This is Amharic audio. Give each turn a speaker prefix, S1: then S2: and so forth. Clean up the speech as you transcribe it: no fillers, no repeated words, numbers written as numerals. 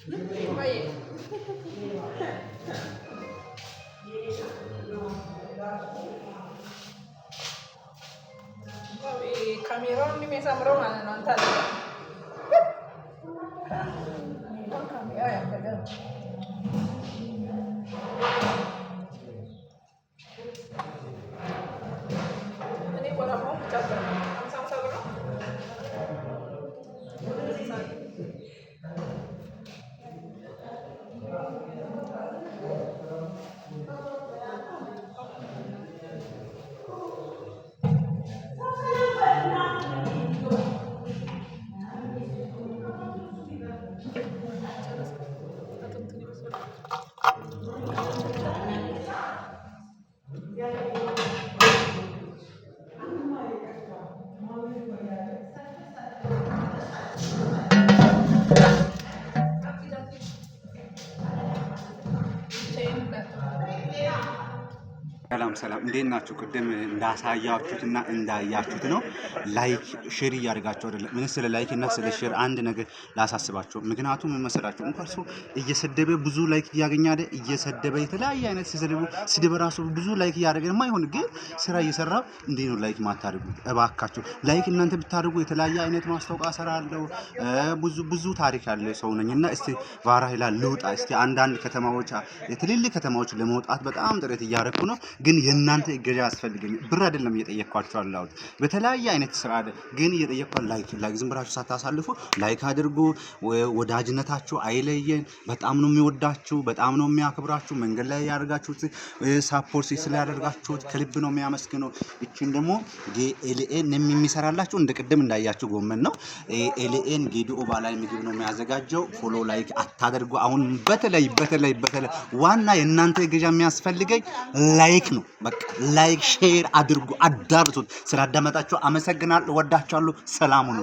S1: Baik. Kamera ni mesa merongan nonton. Kamera yang ada. Ini orang mau coba. Sama-sama dulu.
S2: ሰላም እንዴት ናችሁ? ቅድም እንዳሳያችሁትና እንዳያችሁት ነው። ላይክ ሼር እያደረጋችሁ አይደለም። ምን ስለ ላይክ እና ስለ ሼር አንድ ነገር ላሳስባችሁ። ምክንያቱም ምን መሰላችሁ? እንኳን ሰው እየሰደበ ብዙ ላይክ እያገኘ አይደል? እየሰደበ የተለያየ አይነት ስድብ ራሱ ብዙ ላይክ እያደረገ የማይሆን ግን ስራ እየሰራ እንዴ ነው ላይክ ማታደርጉት? እባካችሁ ላይክ እናንተ ብታደርጉ የተለያየ አይነት ማስታወቂያ እሰራለሁ። ብዙ ታሪክ ያለ ሰው ነኝና እስቲ ቫይራል ልውጣ። እስቲ አንዳንድ ከተማዎች የትልልቅ ከተማዎች ለመውጣት በጣም ጥረት እያደረኩ ነው። ግን የእናንተ እገዛ ያስፈልገኛል። ብር አይደለም እየጠየቅኳችሁ አላውት በተለያየ አይነት ስራ ግን እየጠየቅኳችሁ ላይክ ዝም ብላችሁ ሳታሳልፉ ላይክ አድርጉ። ወዳጅነታችሁ አይለየን። በጣም ነው የሚወዳችሁ፣ በጣም ነው የሚያከብራችሁ። መንገድ ላይ ያደርጋችሁት ሳፖርት ስላደረጋችሁት ከልብ ነው የሚያመስግነው። እቺን ደግሞ ኤልኤን የሚሰራላችሁ እንደ ቅድም እንዳያችሁ ጎመን ነው። ኤልኤን ጌዲኦ ባላይ ምግብ ነው የሚያዘጋጀው። ፎሎ ላይክ አታደርጉ። አሁን በተለይ ዋና የእናንተ እገዛ የሚያስፈልገኝ ላይክ ነው። በቃ ላይክ ሼር አድርጉ፣ አዳርሱት። ስላዳመጣችሁ አመሰግናለሁ። ወዳችኋለሁ። ሰላም ሁኑ።